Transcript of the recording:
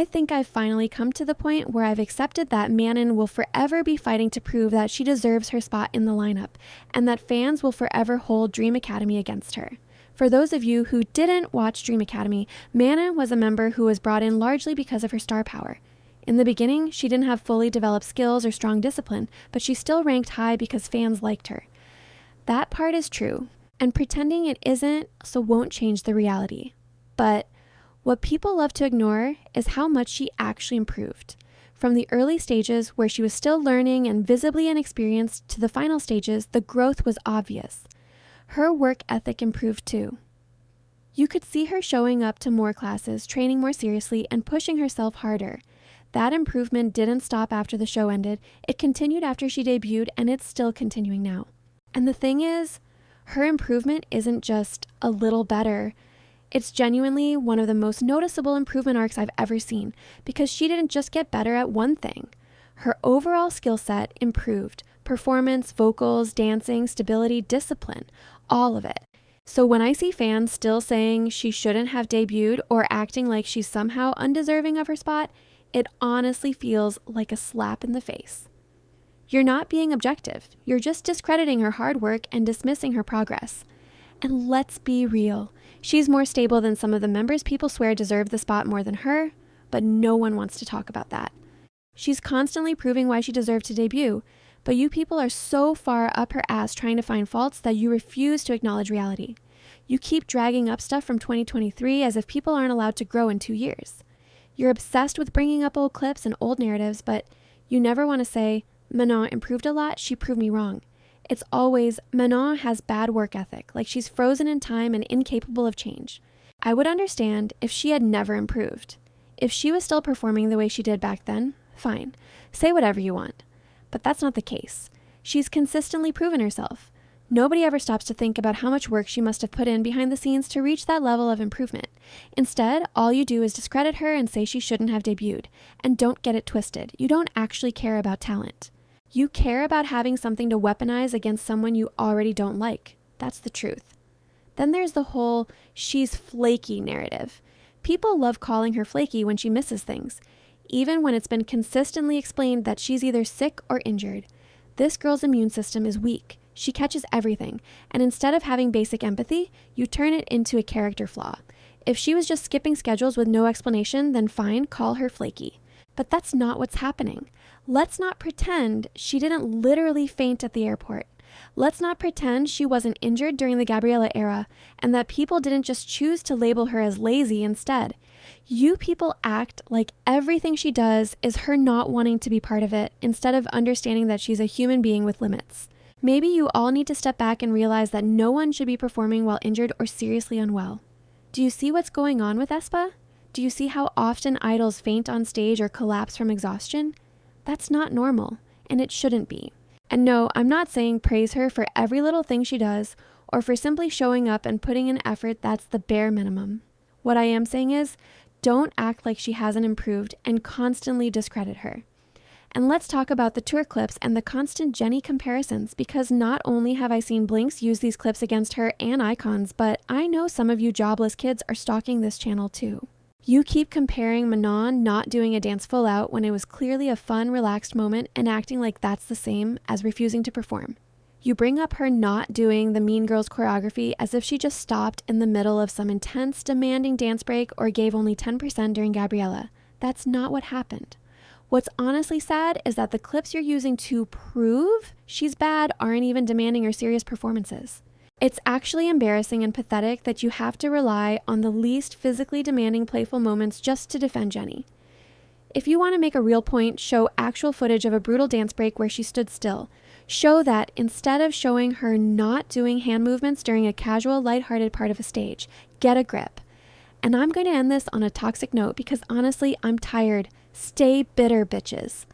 I think I've finally come to the point where I've accepted that Manon will forever be fighting to prove that she deserves her spot in the lineup, and that fans will forever hold Dream Academy against her. For those of you who didn't watch Dream Academy, Manon was a member who was brought in largely because of her star power. In the beginning, she didn't have fully developed skills or strong discipline, but she still ranked high because fans liked her. That part is true, and pretending it isn't so won't change the reality. But what people love to ignore is how much she actually improved. From the early stages where she was still learning and visibly inexperienced to the final stages, the growth was obvious. Her work ethic improved too. You could see her showing up to more classes, training more seriously, and pushing herself harder. That improvement didn't stop after the show ended. It continued after she debuted, and it's still continuing now. And the thing is, her improvement isn't just a little better. It's genuinely one of the most noticeable improvement arcs I've ever seen, because she didn't just get better at one thing. Her overall skill set improved. Performance, vocals, dancing, stability, discipline, all of it. So when I see fans still saying she shouldn't have debuted or acting like she's somehow undeserving of her spot, it honestly feels like a slap in the face. You're not being objective. You're just discrediting her hard work and dismissing her progress. And let's be real. She's more stable than some of the members people swear deserve the spot more than her, but no one wants to talk about that. She's constantly proving why she deserved to debut, but you people are so far up her ass trying to find faults that you refuse to acknowledge reality. You keep dragging up stuff from 2023 as if people aren't allowed to grow in 2 years. You're obsessed with bringing up old clips and old narratives, but you never want to say, Manon improved a lot, she proved me wrong. It's always, Manon has bad work ethic, like she's frozen in time and incapable of change. I would understand if she had never improved. If she was still performing the way she did back then, fine. Say whatever you want. But that's not the case. She's consistently proven herself. Nobody ever stops to think about how much work she must have put in behind the scenes to reach that level of improvement. Instead, all you do is discredit her and say she shouldn't have debuted. And don't get it twisted. You don't actually care about talent. You care about having something to weaponize against someone you already don't like. That's the truth. Then there's the whole she's flaky narrative. People love calling her flaky when she misses things, even when it's been consistently explained that she's either sick or injured. This girl's immune system is weak. She catches everything, and instead of having basic empathy, you turn it into a character flaw. If she was just skipping schedules with no explanation, then fine, call her flaky. But that's not what's happening. Let's not pretend she didn't literally faint at the airport. Let's not pretend she wasn't injured during the Gabriella era, and that people didn't just choose to label her as lazy instead. You people act like everything she does is her not wanting to be part of it, instead of understanding that she's a human being with limits. Maybe you all need to step back and realize that no one should be performing while injured or seriously unwell. Do you see what's going on with aespa? Do you see how often idols faint on stage or collapse from exhaustion? That's not normal, and it shouldn't be. And no, I'm not saying praise her for every little thing she does, or for simply showing up and putting in effort that's the bare minimum. What I am saying is, don't act like she hasn't improved and constantly discredit her. And let's talk about the tour clips and the constant Jennie comparisons, because not only have I seen Blinks use these clips against her and icons, but I know some of you jobless kids are stalking this channel too. You keep comparing Manon not doing a dance full out when it was clearly a fun, relaxed moment and acting like that's the same as refusing to perform. You bring up her not doing the Mean Girls choreography as if she just stopped in the middle of some intense, demanding dance break or gave only 10% during Gabriella. That's not what happened. What's honestly sad is that the clips you're using to prove she's bad aren't even demanding her serious performances. It's actually embarrassing and pathetic that you have to rely on the least physically demanding playful moments just to defend Jennie. If you want to make a real point, show actual footage of a brutal dance break where she stood still. Show that instead of showing her not doing hand movements during a casual, lighthearted part of a stage. Get a grip. And I'm going to end this on a toxic note because honestly, I'm tired. Stay bitter, bitches.